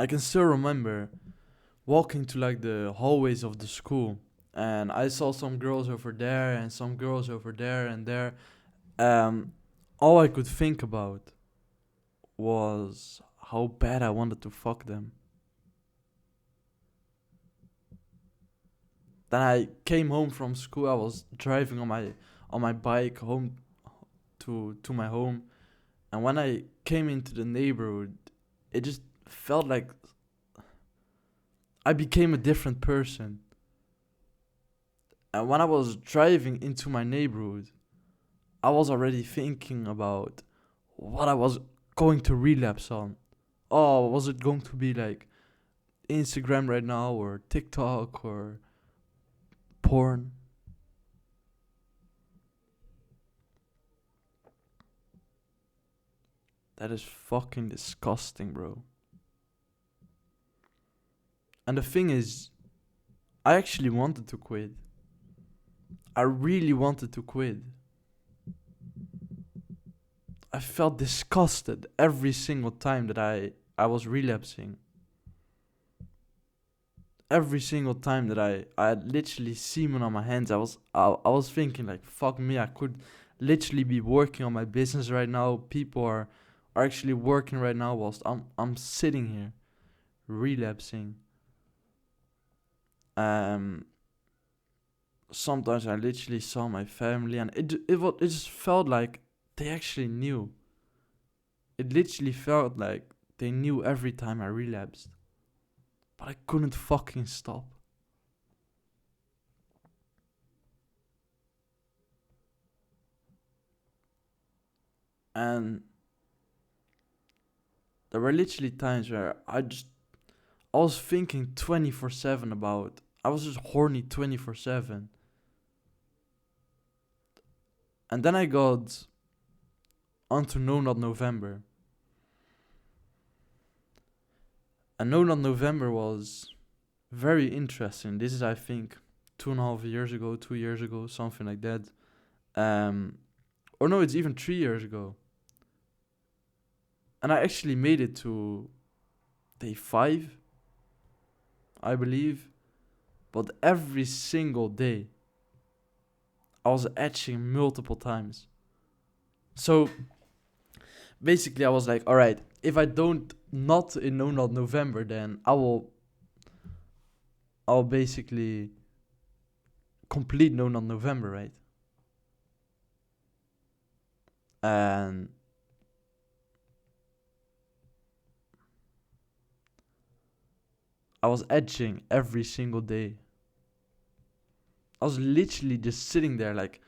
I can still remember walking to like the hallways of the school, and I saw some girls over there and some girls over there and there. Um, all I could think about was how bad I wanted to fuck them. Then I came home from school. I was driving on my bike home to my home, and when I came into the neighborhood, it just felt like I became a different person. And when I was driving into my neighborhood, I was already thinking about what I was going to relapse on. Oh, was it going to be like Instagram right now or TikTok or porn? That is fucking disgusting, bro. And the thing is, I actually wanted to quit. I really wanted to quit. I felt disgusted every single time that I was relapsing. Every single time that I had literally semen on my hands, I was thinking like, fuck me, I could literally be working on my business right now. People are actually working right now whilst I'm sitting here relapsing. Um Sometimes I literally saw my family, and it just felt like they actually knew. It literally felt like they knew every time I relapsed, but I couldn't fucking stop. And there were literally times where I was thinking 24/7 about. I was just horny 24/7. And then I got onto No Not November. And No Not November was very interesting. This is, I think, 2.5 years ago, 2 years ago, something like that. Or no, it's even 3 years ago. And I actually made it to day 5, I believe. But every single day, I was etching multiple times. So basically, I was like, all right, if I don't not in No Not November, then I'll basically complete No Not November, right? And I was edging every single day. I was literally just sitting there, like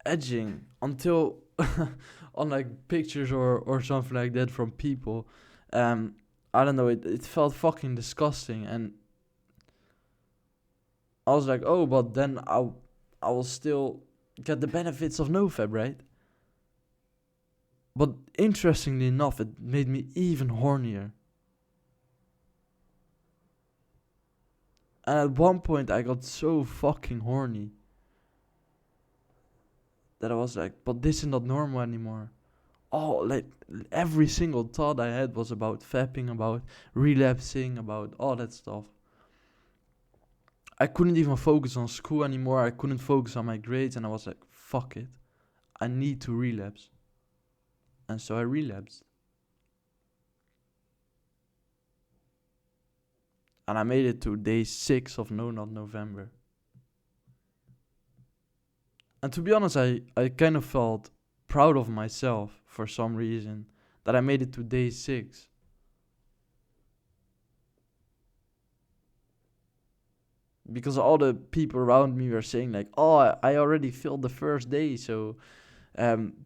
edging until on like pictures or something like that from people. Um, I don't know. It felt fucking disgusting, and I was like, oh, but then I will still get the benefits of NoFap, right? But interestingly enough, it made me even hornier. And at one point, I got so fucking horny that I was like, but this is not normal anymore. Oh, like every single thought I had was about fapping, about relapsing, about all that stuff. I couldn't even focus on school anymore. I couldn't focus on my grades, and I was like, fuck it. I need to relapse. And so I relapsed. And I made it to day 6 of No Not November. And to be honest, I kind of felt proud of myself for some reason that I made it to day 6. Because all the people around me were saying like, oh, I already failed the first day, so um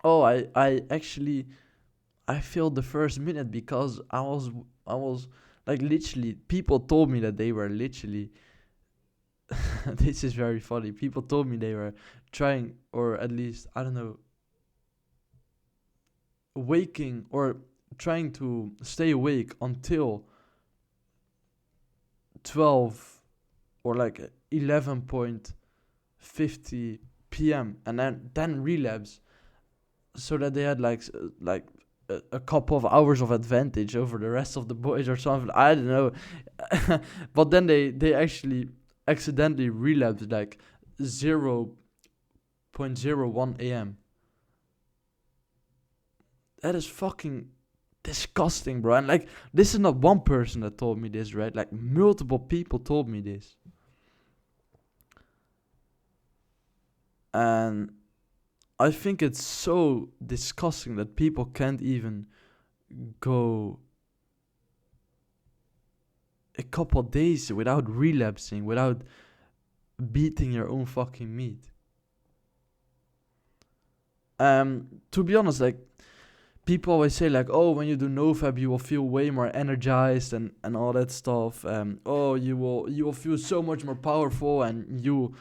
oh, I actually I failed the first minute because I was like, literally, people told me that they were literally this is very funny. People told me they were trying, or at least, I don't know, waking or trying to stay awake until 12 or like 11:50 p.m. and then relapse, so that they had like a couple of hours of advantage over the rest of the boys or something. I don't know. But then they actually accidentally relapsed like 0.01 a.m. That is fucking disgusting, bro. And like, this is not one person that told me this, right? Like, multiple people told me this. And I think it's so disgusting that people can't even go a couple days without relapsing, without beating your own fucking meat. To be honest, like, people always say like, oh, when you do nofap you will feel way more energized and all that stuff. Oh, you will feel so much more powerful, and you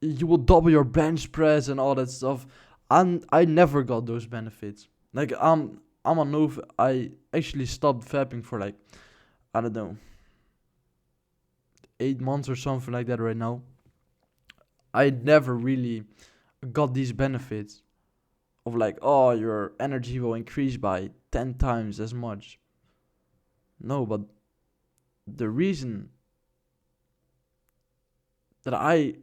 will double your bench press and all that stuff. And I never got those benefits. Like, I'm on nofap. I actually stopped fapping for like, I don't know, 8 months or something like that right now. I never really got these benefits of like, oh, your energy will increase by 10 times as much. No, but the reason that I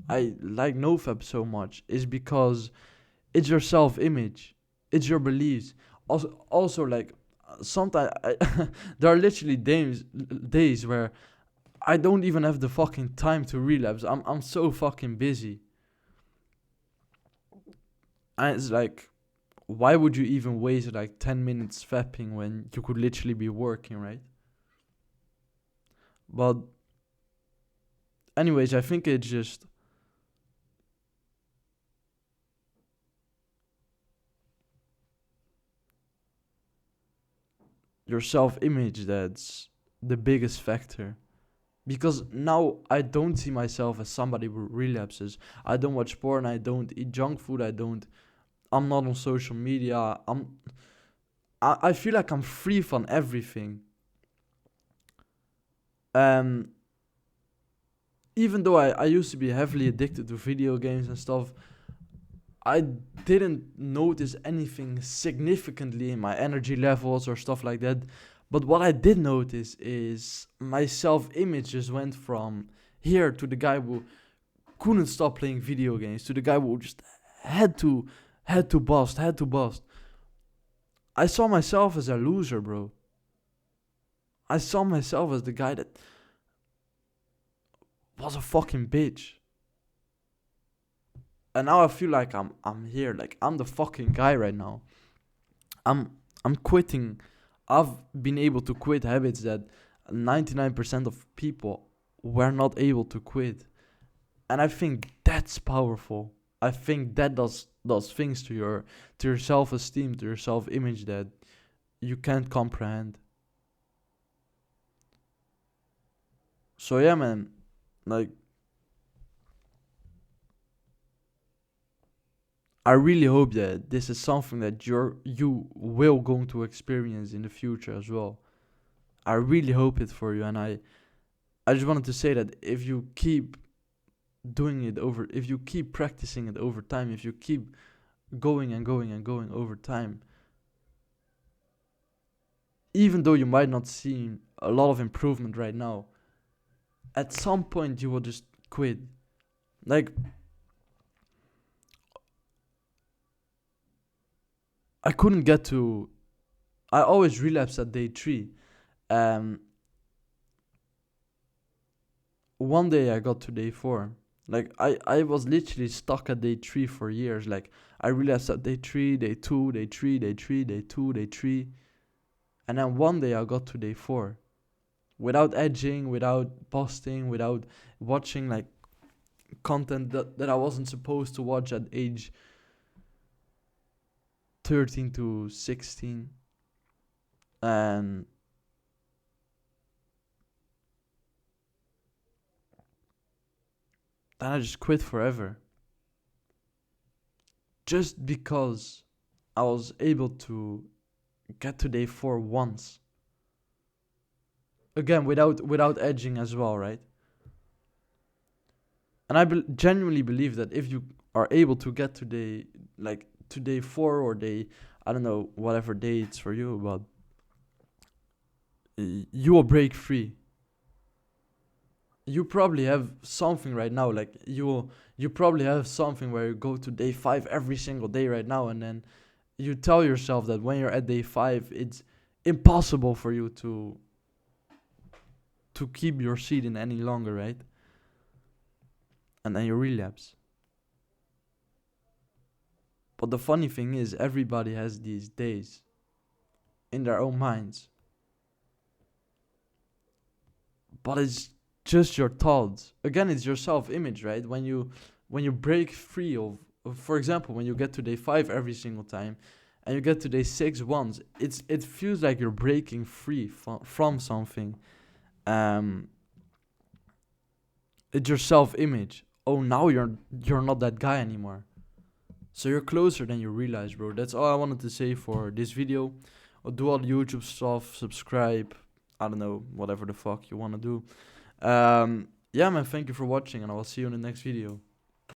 like nofap so much is because it's your self-image, it's your beliefs. Also like, sometimes there are literally days where I don't even have the fucking time to relapse. I'm so fucking busy. And it's like, why would you even waste like 10 minutes fapping when you could literally be working, right? But anyways, I think it's just your self-image that's the biggest factor. Because now I don't see myself as somebody who relapses. I don't watch porn, I don't eat junk food, I'm not on social media. I feel like I'm free from everything. Um Even though I used to be heavily addicted to video games and stuff, I didn't notice anything significantly in my energy levels or stuff like that. But what I did notice is my self-image just went from here to the guy who couldn't stop playing video games to the guy who just had to bust. I saw myself as a loser, bro. I saw myself as the guy that was a fucking bitch. And now I feel like I'm here, like I'm the fucking guy right now. I'm I'm quitting. I've been able to quit habits that 99% of people were not able to quit. And I think that's powerful. I think that does things to your self-esteem, to your self-image that you can't comprehend. So yeah, man, like, I really hope that this is something that you will going to experience in the future as well. I really hope it for you, and I just wanted to say that if you keep doing it over, if you keep practicing it over time, if you keep going and going and going over time, even though you might not see a lot of improvement right now, at some point you will just quit. Like, I couldn't get to. I always relapse at day three. Um, One day I got to day four. Like, I was literally stuck at day three for years. Like, I relapsed at day three, day two, day three, day three, day two, day three, and then one day I got to day four without edging, without posting, without watching like content that I wasn't supposed to watch at age 13 to 16. And then I just quit forever. Just because I was able to get to day four once. Again, without edging as well, right? And I genuinely believe that if you are able to get to day, like to day four or day, I don't know, whatever day it's for you, but you will break free. You probably have something right now, like you probably have something where you go to day 5 every single day right now, and then you tell yourself that when you're at day 5, it's impossible for you to keep your seat in any longer, right? And then you relapse. But the funny thing is, everybody has these days in their own minds. But it's just your thoughts. Again, it's your self-image, right? When you break free of, for example, when you get to day 5 every single time, and you get to day 6 once, it feels like you're breaking free from something. Um, it's your self-image. Oh, now you're not that guy anymore. So you're closer than you realize, bro. That's all I wanted to say for this video. Do all the YouTube stuff, subscribe, I don't know, whatever the fuck you want to do. Yeah, man, thank you for watching, and I will see you in the next video.